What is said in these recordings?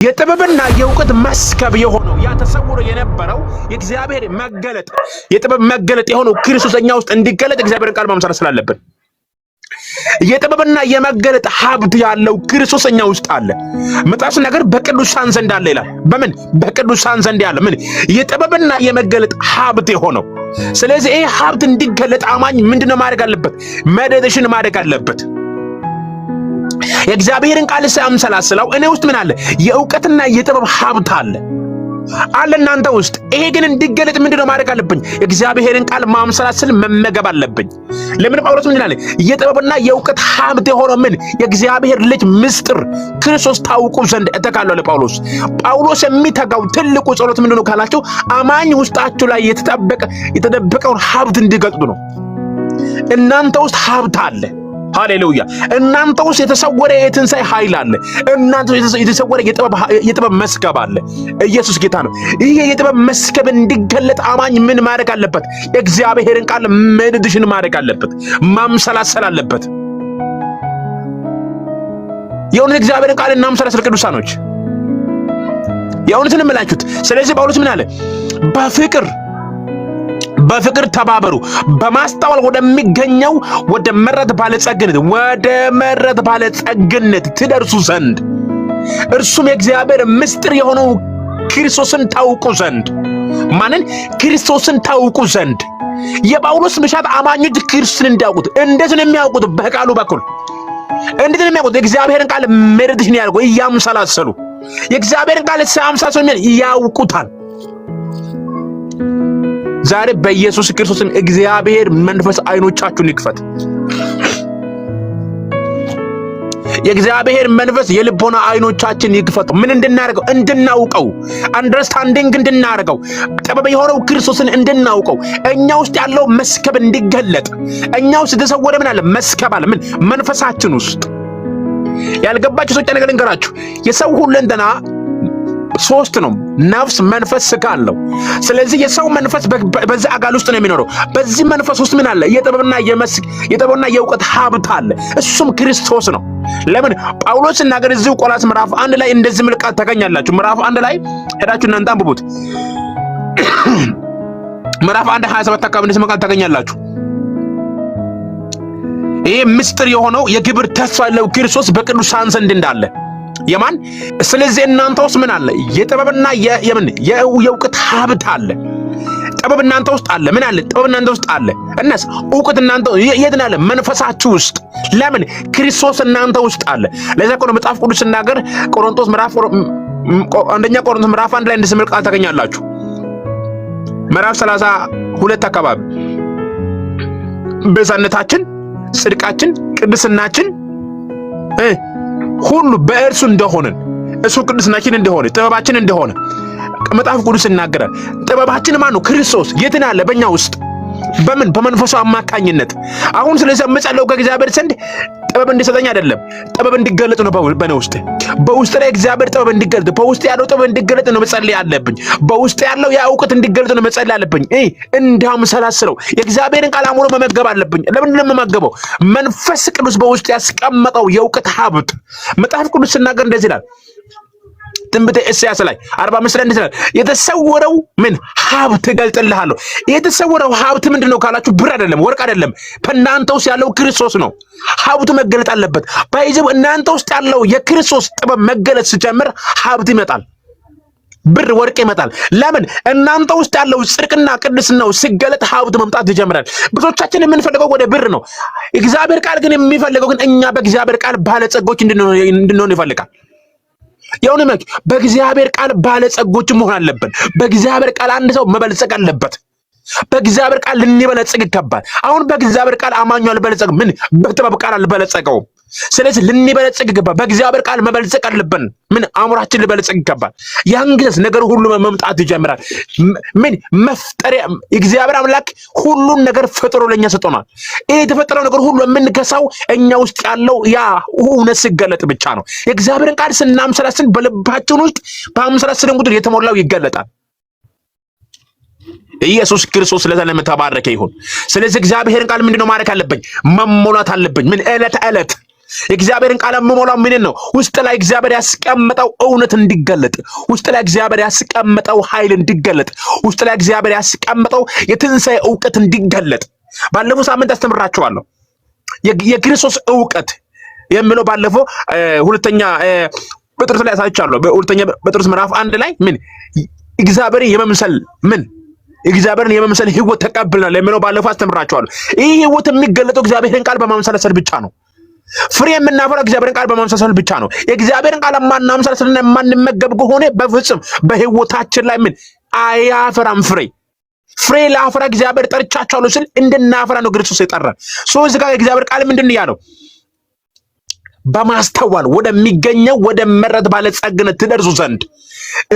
የጥበብና የእውቀት መስከብ የሆነው ያ ተሰውሮ የነበረው የእግዚአብሔር መገለጥ የጥበብ መገለጥ የሆነው ክርስቶስኛ ውስጥ እንዲገለጥ እግዚአብሔርን ቃል ማምሰል ስላለብን የጥበብና የመገለጥ ሀብት ያለው ክርስቶስኛ ውስጥ አለ። መጣስ ነገር በቅዱሳን ዘንድ አለ ይላል። በምን በቅዱሳን ዘንድ ያለ ምን የጥበብና የመገለጥ ሀብት የሆነው። ስለዚህ ይሄ ሀብት እንዲገለጥ አማኝ ምንድነው ማድረግ አለበት? ሜዲቴሽን ማድረግ አለበት። የእግዚአብሔርን ቃል ሳምሰላስለው እኔ ውስጥ ምን አለ? የእውቀትና የጥበብ ሀብት አለ እናንተ ውስጥ። ይሄ ግን እንዲገለጥ ምንድነው ማድረግ አለብኝ? የእግዚአብሔርን ቃል ማምሰላስል መመገብ አለብኝ። ለምን ጳውሎስ ምን ይላል? የጥበብና የእውቀት ሀብት የሆነው ምን የእግዚአብሔር ልጅ ምስጢር ክርስቶስ ታውቁ ዘንድ እተጋለሁ አለ ጳውሎስ። ጳውሎስ የሚተጋው ትልቁ ጸሎት ምንድነው ካላችሁ አማኝ ውስጣችሁ ላይ የተደበቀውን ሀብት እንዲገልጡ ነው። እናንተ ውስጥ ሀብት አለ። ሃሌሉያ! እናንተ ውስጥ የተሰወረ የትንሣኤ ኃይል አለ። እናንተ ውስጥ የተሰወረ የጥበብ መስከብ አለ። ኢየሱስ ጌታ ነው። ይሄ የጥበብ መስከብ እንዲገለጥ አማኝ ምን ማድረግ አለበት? የእግዚአብሔርን ቃል ሜዲቴሽን ማድረግ አለበት፣ ማምሰላሰል አለበት። የእውነት እግዚአብሔርን ቃል እናምሰላሰል ቅዱሳኖች፣ የእውነትን እምላችሁት። ስለዚህ ጳውሎስ ምን አለ? በፍቅር ተባበሩ፣ በማስተዋል ወደሚገኘው ወደ መረት ባለጸግነት ትደርሱ ዘንድ እርሱም የእግዚአብሔር ምስጢር የሆነው ክርስቶስን ታውቁ ዘንድ። ማንን? ክርስቶስን ታውቁ ዘንድ። የጳውሎስ ምሻት አማኞች ክርስቶስን እንዲያውቁት። እንዴት ነው የሚያውቁት? በቃሉ በኩል። እንዴት ነው የሚያውቁት? የእግዚአብሔርን ቃል ሜዲቴሽን ያደርጉ እያምሰላሰሉ የእግዚአብሔርን ቃል ሲያምሰላሰሉ ያውቁታል። ዛሬ በኢየሱስ ክርስቶስም እግዚአብሔር መንፈስ አይኖቻችሁን ይክፈት። የእግዚአብሔር መንፈስ የልቦና አይኖቻችን ይክፈት። ምን እንድናደርገው? እንድናውቀው፣ አንደርስታንዲንግ እንድናደርገው፣ ጥበብ የሆነው ክርስቶስን እንድናውቀው፣ እኛ ውስጥ ያለው መስከብ እንዲገለጥ። እኛ ውስጥ የተሰወረ ምን አለ? መስከብ አለ። ምን? መንፈሳችን ውስጥ። ያልገባችሁ ሰዎች ነገር ልንገራችሁ። የሰው ሁለንተና ሶስት ነው። ነፍስ፣ መንፈስ፣ ስጋ አለው። ስለዚህ የሰው መንፈስ በዚህ አካል ውስጥ ነው የሚኖረው። በዚህ መንፈስ ውስጥ ምን አለ? የጥበብና የእውቀት ሀብት አለ። እሱም ክርስቶስ ነው። ለምን ጳውሎስ ሲናገር እዚሁ ቆላስይስ ምዕራፍ 1 ላይ እንደዚህ የሚል ቃል ታገኛላችሁ። ምዕራፍ 1 ላይ ሄዳችሁ እናንተ አንብቡት። ምዕራፍ 1 27 አካባቢ እንደዚህ ቃል ታገኛላችሁ። ይሄ ምስጢር የሆነው የክብር ተስፋ ያለው ክርስቶስ በቅዱሳን ዘንድ እንዳለ የማን? ስለዚህ እናንተ ውስጥ ምን አለ? የጥበብና የእውቀት ሀብት አለ። ጥበብ እናንተ ውስጥ አለ። ምን አለ? ጥበብ እናንተ ውስጥ አለ። እናስ እውቀት እናንተ የት አለ? መንፈሳችሁ ውስጥ። ለምን? ክርስቶስ እናንተ ውስጥ አለ። ለዚህ እኮ ነው መጽሐፍ ቅዱስ ሲናገር አንደኛ ቆሮንቶስ ምዕራፍ 1 ላይ እንደዚህ የሚል ቃል ታገኛላችሁ። ምዕራፍ 32 አካባቢ ቤዛነታችን፣ ጽድቃችን፣ ቅድስናችን ሁሉ በእርሱ እንደሆነን እሱ ቅድስናችን እንደሆነ ጥበባችን እንደሆነ መጽሐፍ ቅዱስ ይናገራል። ጥበባችን ማን ነው? ክርስቶስ። የት አለ? በእኛ ውስጥ። በምን? በመንፈሱ አማካኝነት። አሁን ስለዚህ የምጸልየው ከእግዚአብሔር ዘንድ ጥበብ እንዲሰጠኝ አይደለም፣ ጥበብ እንዲገለጥ ነው። በእኔ ውስጥ በውስጥ ላይ እግዚአብሔር ጥበብ እንዲገለጥ፣ በውስጥ ያለው ጥበብ እንዲገለጥ ነው መጸለይ ያለብኝ። በውስጥ ያለው ያ እውቀት እንዲገለጥ ነው መጸለይ ያለብኝ። እንዳምሰላስለው የእግዚአብሔርን ቃል አምሮ መመገብ አለብኝ። ለምን ነው የምመገበው? መንፈስ ቅዱስ በውስጥ ያስቀመጠው የእውቀት ሀብት። መጽሐፍ ቅዱስ ሲናገር እንደዚህ ይላል። ትንቢተ ኢሳይያስ ላይ 45 ላይ እንደዚህ ይላል። የተሰወረው ምን ሀብት እገልጥልሃለሁ። የተሰወረው ሀብት ምንድነው ካላችሁ፣ ብር አይደለም፣ ወርቅ አይደለም። በእናንተ ውስጥ ያለው ክርስቶስ ነው። ሀብቱ መገለጥ አለበት። ባይዘው እናንተ ውስጥ ያለው የክርስቶስ ጥበብ መገለጥ ሲጀምር ሀብት ይመጣል፣ ብር ወርቅ ይመጣል። ለምን? እናንተ ውስጥ ያለው ጽድቅና ቅድስናው ሲገለጥ ሀብት መምጣት ይጀምራል። ብዙዎቻችን የምንፈልገው ወደ ብር ነው። እግዚአብሔር ቃል ግን የሚፈልገው ግን እኛ በእግዚአብሔር ቃል ባለጸጎች እንድንሆን ይፈልጋል። የሆነ በእግዚአብሔር ቃል ባለጸጎች መሆን አለብን። በእግዚአብሔር ቃል አንድ ሰው መበልጸግ አለበት። በእግዚአብሔር ቃል ልንበለጽግ ይገባል። አሁን በእግዚአብሔር ቃል አማኙ አልበለጸግም። ምን? በጥበብ ቃል አልበለጸገውም። ስለዚህ ልንበለጽግ ይገባል። በእግዚአብሔር ቃል መበልጸግ አለብን። ምን? አእምሯችን ሊበለጽግ ይገባል። ያን ጊዜ ነገር ሁሉ መምጣት ይጀምራል። ምን? መፍጠሪያ እግዚአብሔር አምላክ ሁሉን ነገር ፈጥሮ ለኛ ሰጥቶናል። ይሄ የተፈጠረው ነገር ሁሉ የምንገሳው እኛ ውስጥ ያለው ያ እውነት ሲገለጥ ብቻ ነው። የእግዚአብሔርን ቃል ስናምሰላስል በልባችን ውስጥ በአምሰላስልን ቁጥር የተሞላው ይገለጣል። ኢየሱስ ክርስቶስ ለዘላለም ተባረከ ይሁን። ስለዚህ እግዚአብሔርን ቃል ምንድነው ማድረግ አለብኝ? መሞላት አለብኝ። ምን? ዕለት ዕለት የእግዚአብሔርን ቃል የምሞላው ምን ነው? ውስጥ ላይ እግዚአብሔር ያስቀመጠው እውነት እንዲገለጥ፣ ውስጥ ላይ እግዚአብሔር ያስቀመጠው ኃይል እንዲገለጥ፣ ውስጥ ላይ እግዚአብሔር ያስቀመጠው የትንሣኤ ዕውቀት እንዲገለጥ። ባለፈው ሳምንት አስተምራችኋለሁ። የክርስቶስ ዕውቀት የሚለው ባለፈው ሁለተኛ ጴጥሮስ ላይ አሳይቻለሁ። በሁለተኛ ጴጥሮስ ምዕራፍ 1 ላይ ምን እግዚአብሔርን የመምሰል እግዚአብሔርን የመምሰል ህይወት ተቀብለናል የሚለው ባለፈው አስተምራችኋለሁ። ይህ ህይወት የሚገለጠው እግዚአብሔርን ቃል በማምሰል ብቻ ነው። ፍሬ የምናፈራው እግዚአብሔርን ቃል በማምሰል ብቻ ነው። የእግዚአብሔርን ቃል ማናምሰል የማንመገብ ከሆነ በፍጹም በህይወታችን ላይ ምን አያፈራም ፍሬ ላፈራ እግዚአብሔር ጠርቻችኋለሁ ስል እንድናፈራ ነው ክርስቶስ የጠራን። እዚህ ጋር የእግዚአብሔር ቃል ምንድን ያለው? በማስተዋል ወደሚገኘው ወደ መረት ባለጸግነት ትደርሱ ዘንድ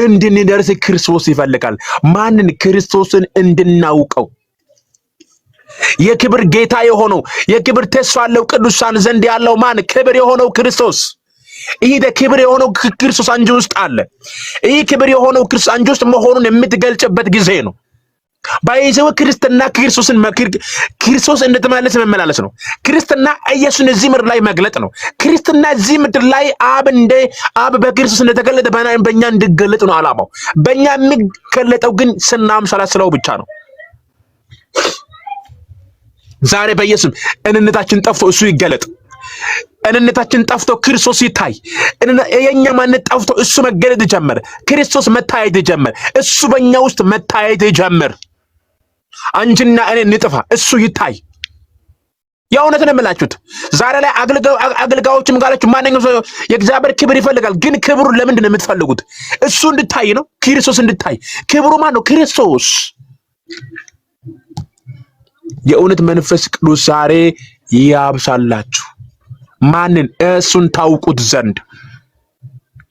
እንድንደርስ ክርስቶስ ይፈልጋል። ማንን? ክርስቶስን እንድናውቀው። የክብር ጌታ የሆነው የክብር ተስፋ ያለው ቅዱሳን ዘንድ ያለው ማን? ክብር የሆነው ክርስቶስ። ይህ ክብር የሆነው ክርስቶስ አንቺ ውስጥ አለ። ይህ ክብር የሆነው ክርስቶስ አንቺ ውስጥ መሆኑን የምትገልጽበት ጊዜ ነው። ባይዘው ክርስትና ክርስቶስ እንደተመላለስ መመላለስ ነው። ክርስትና ኢየሱስን እዚህ ምድር ላይ መግለጥ ነው። ክርስትና እዚህ ምድር ላይ አብ በክርስቶስ እንደተገለጠ በእኛ እንዲገለጥ ነው ዓላማው። በእኛ የሚገለጠው ግን ስናምሰላስለው ብቻ ነው። ዛሬ በኢየሱስ እንነታችን ጠፍቶ እሱ ይገለጥ። እንነታችን ጠፍቶ ክርስቶስ ይታይ። የኛ ማንነት ጠፍቶ እሱ መገለጥ ጀመረ። ክርስቶስ መታየት ጀመረ። እሱ በእኛ ውስጥ መታየት ጀመረ። አንቺና እኔ ንጥፋ፣ እሱ ይታይ። የእውነት ነው የምላችሁት። ዛሬ ላይ አገልጋዮችም ጋላችሁ ማንኛውም ሰው የእግዚአብሔር ክብር ይፈልጋል። ግን ክብሩ ለምንድን ነው የምትፈልጉት? እሱ እንድታይ ነው። ክርስቶስ እንድታይ። ክብሩ ማን ነው? ክርስቶስ። የእውነት መንፈስ ቅዱስ ዛሬ ያብሳላችሁ። ማንን? እሱን ታውቁት ዘንድ።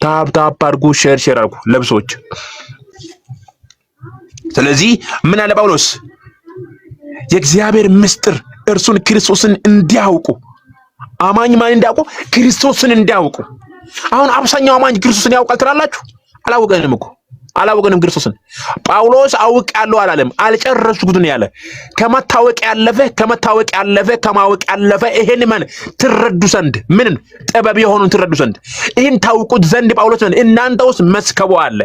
ታብ አድርጉ፣ ሼር አድርጉ ለብሶች። ስለዚህ ምን አለ ጳውሎስ? የእግዚአብሔር ምስጢር እርሱን ክርስቶስን እንዲያውቁ። አማኝ ማን እንዲያውቁ? ክርስቶስን እንዲያውቁ። አሁን አብዛኛው አማኝ ክርስቶስን ያውቃል ትላላችሁ? አላወቀንም ክርስቶስን። ጳውሎስ አውቃለሁ አላለም፣ አልጨረስኩትም ያለ። ከማወቅ ያለፈ ይሄን ማን ትረዱ ዘንድ ምንን ጥበብ የሆኑን ትረዱ ዘንድ ይህን ታውቁት ዘንድ ጳውሎስ እናንተ ውስጥ መስከቦ አለ።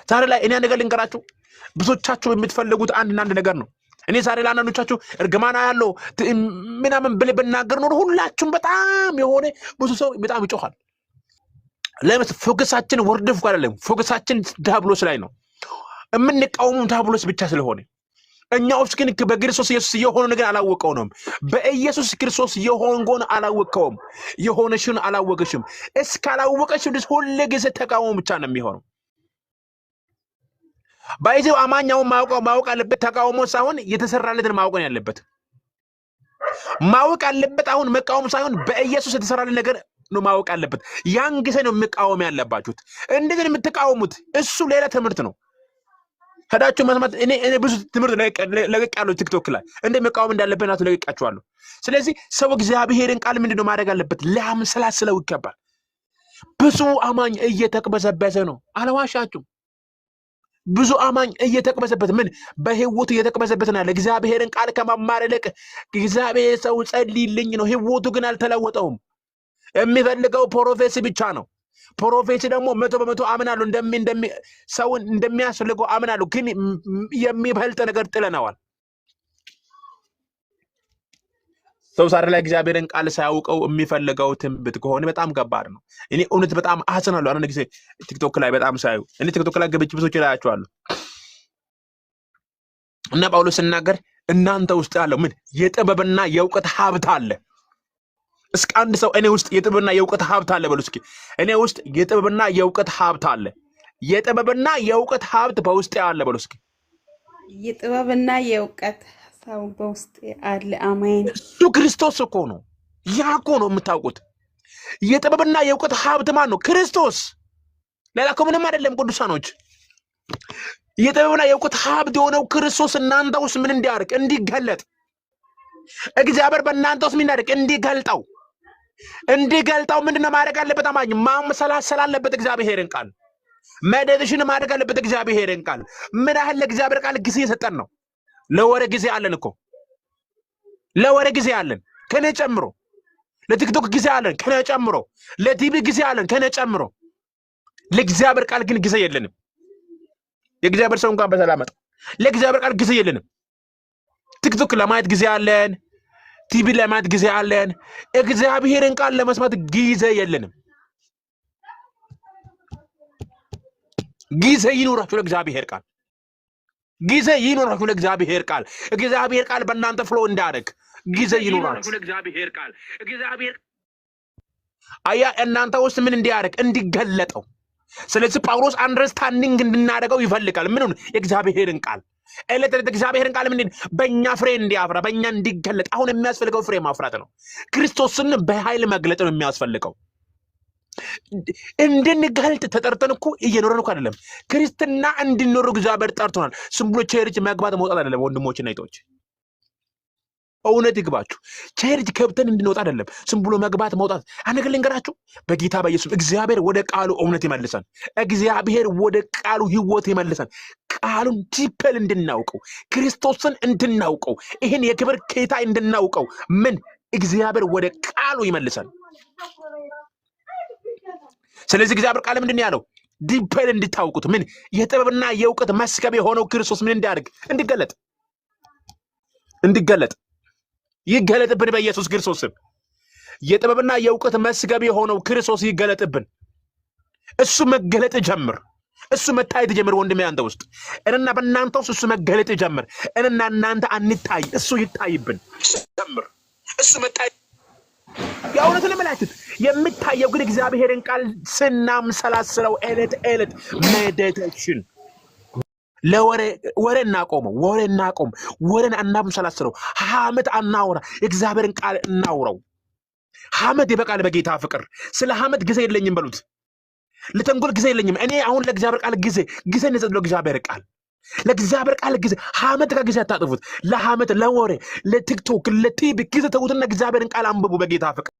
ዛሬ ላይ እኔ ነገር ልንገራችሁ፣ ብዙዎቻችሁ የምትፈልጉት አንድ ነገር ነው። እኔ ዛሬ ለአንዳንዶቻችሁ እርግማና ያለው ምናምን ብል ብናገር ኖሮ ሁላችሁም በጣም የሆነ ብዙ ሰው በጣም ይጮኻል። ለምን? ፎከሳችን ወርድፍ አይደለም፣ ፎከሳችን ዲያብሎስ ላይ ነው። የምንቃወመው ዲያብሎስ ብቻ ስለሆነ እኛ ውስጥ ግን በክርስቶስ ኢየሱስ የሆነ ነገር አላወቀውም። በኢየሱስ ክርስቶስ የሆንጎን አላወቀውም። የሆነሽን አላወቀሽም። እስካላወቀሽም ድረስ ሁሉ ጊዜ ተቃውሞ ብቻ ነው የሚሆነው። ባይዘው አማኛው ማወቅ አለበት። ተቃውሞ ሳይሆን የተሰራለትን ማወቅ ነው ያለበት። ማወቅ አለበት። አሁን መቃወም ሳይሆን በኢየሱስ የተሰራለ ነገር ነው ማወቅ አለበት። ያን ጊዜ ነው መቃወም ያለባችሁት። እንደዚህ የምትቃወሙት እሱ ሌላ ትምህርት ነው። ሄዳችሁ መስማት። እኔ ብዙ ትምህርት ለቅቄያለሁ ቲክቶክ ላይ እንደ መቃወም እንዳለበት ናቱ ለቅቄያችኋለሁ። ስለዚህ ሰው እግዚአብሔርን ቃል ምንድነው ማድረግ አለበት? ሊያምሰላስለው ይገባል። ብዙ አማኝ እየተቅበዘበዘ ነው፣ አልዋሻችሁም። ብዙ አማኝ እየተቅበዘበት ምን በህይወቱ እየተቅበዘበት ነው ያለ። እግዚአብሔርን ቃል ከመማር ይልቅ እግዚአብሔር ሰው ጸልይልኝ ነው። ህይወቱ ግን አልተለወጠውም። የሚፈልገው ፕሮፌሲ ብቻ ነው። ፕሮፌሲ ደግሞ 100% አምናለሁ ሰው እንደሚያስፈልገው አምናለሁ። ግን የሚበልጥ ነገር ጥለናል። ሰው ዛሬ ላይ እግዚአብሔርን ቃል ሳያውቀው የሚፈልገው ትንቢት ከሆነ በጣም ከባድ ነው። እኔ እውነት በጣም አዝናለሁ። አንድ ጊዜ ቲክቶክ ላይ በጣም ሳዩ እኔ ቲክቶክ ላይ ገብቼ ብዙዎች ይላያቸዋለሁ እና ጳውሎስ ሲናገር እናንተ ውስጥ ያለው ምን የጥበብና የእውቀት ሀብት አለ። እስኪ አንድ ሰው እኔ ውስጥ የጥበብና የእውቀት ሀብት አለ በሉ እስኪ። እኔ ውስጥ የጥበብና የእውቀት ሀብት አለ። የጥበብና የእውቀት ሀብት በውስጤ አለ በሉ እስኪ። የጥበብና የእውቀት ሰው በውስጤ አለ። አሜን። እሱ ክርስቶስ እኮ ነው። ያ እኮ ነው የምታውቁት። የጥበብና የእውቀት ሀብት ማን ነው? ክርስቶስ። ሌላ እኮ ምንም አይደለም። ቅዱሳኖች የጥበብና የእውቀት ሀብት የሆነው ክርስቶስ እናንተ ውስጥ ምን እንዲያርቅ እንዲገለጥ፣ እግዚአብሔር በእናንተ ውስጥ ምን እንዲያርቅ እንዲገልጣው ምንድነው ማድረግ አለበት? አማኝ ማመሰላሰል አለበት። እግዚአብሔርን ቃል መደድሽን ማድረግ አለበት። እግዚአብሔርን ቃል ምን ያህል ለእግዚአብሔር ቃል ጊዜ የሰጠን ነው? ለወረ ጊዜ አለን እኮ ለወረ ጊዜ አለን ከኔ ጨምሮ ለቲክቶክ ጊዜ አለን ከነ ጨምሮ፣ ለቲቪ ጊዜ አለን ከነ ጨምሮ። ለእግዚአብሔር ቃል ግን ጊዜ የለንም። የእግዚአብሔር ሰው እንኳን በሰላም መጣ። ለእግዚአብሔር ቃል ጊዜ የለንም። ቲክቶክ ለማየት ጊዜ አለን፣ ቲቪ ለማየት ጊዜ አለን። እግዚአብሔርን ቃል ለመስማት ጊዜ የለንም። ጊዜ ይኖራችሁ ለእግዚአብሔር ቃል፣ ጊዜ ይኖራችሁ ለእግዚአብሔር ቃል። እግዚአብሔር ቃል በእናንተ ፍሎ እንዳደረግ ጊዜ ይኖራችሁ ለእግዚአብሔር ቃል። እግዚአብሔር አያ እናንተ ውስጥ ምን እንዲያደርግ እንዲገለጠው። ስለዚህ ጳውሎስ አንደርስታንዲንግ እንድናደርገው ይፈልጋል። ምኑን? የእግዚአብሔርን ቃል እግዚአብሔርን ቃል ምንድን በእኛ ፍሬ እንዲያፍራ በእኛ እንዲገለጥ። አሁን የሚያስፈልገው ፍሬ ማፍራት ነው። ክርስቶስን በኃይል መግለጥ ነው የሚያስፈልገው። እንድንገልጥ ተጠርተን እኮ እየኖረን እኮ አይደለም። ክርስትና እንድንኖር እግዚአብሔር ጠርቶናል። ዝም ብሎ ቸርች መግባት መውጣት አይደለም ወንድሞችና እህቶች፣ እውነት ይግባችሁ። ቸርች ከብተን እንድንወጣ አይደለም፣ ዝም ብሎ መግባት መውጣት። አንድ ነገር ልንገራችሁ፣ በጌታ በኢየሱስ እግዚአብሔር ወደ ቃሉ እውነት ይመልሰን። እግዚአብሔር ወደ ቃሉ ህይወት ይመልሰን። ቃሉን ዲፕል እንድናውቀው፣ ክርስቶስን እንድናውቀው፣ ይህን የክብር ጌታ እንድናውቀው ምን እግዚአብሔር ወደ ቃሉ ይመልሰን። ስለዚህ እግዚአብሔር ቃል ምንድን ያለው? ዲፕል እንድታውቁት ምን የጥበብና የእውቀት መስገብ የሆነው ክርስቶስ ምን እንዲያደርግ እንዲገለጥ ይገለጥብን በኢየሱስ ክርስቶስ ስም። የጥበብና የእውቀት መስገብ የሆነው ክርስቶስ ይገለጥብን። እሱ መገለጥ ጀምር፣ እሱ መታየት ጀምር። ወንድሜ አንተ ውስጥ እኔና በእናንተ ውስጥ እሱ መገለጥ ጀምር። እኔና እናንተ አንታይ፣ እሱ ይታይብን ጀምር። እሱ መታየት የእውነት ለመላእክት የሚታየው ግን እግዚአብሔርን ቃል ስናምሰላስለው ዕለት ዕለት ሜዲቴሽን ወሬ እናቆመው፣ ወሬን አናምሰላስለው። ሐመት አናውራ፣ እግዚአብሔርን ቃል እናውረው። ሐመት ይበቃል። በጌታ ፍቅር ስለ ሐመት ጊዜ የለኝም በሉት። ለተንኮል ጊዜ የለኝም። እኔ አሁን ለእግዚአብሔር ቃል ጊዜ እንሰጥለው። እግዚአብሔር ቃል ለእግዚአብሔር ቃል ጊዜ ሐመት ከጊዜ አታጥፉት። ለሐመት፣ ለወሬ፣ ለቲክቶክ፣ ለቲቪ ጊዜ ተውትና እግዚአብሔርን ቃል አንብቡ በጌታ ፍቅር።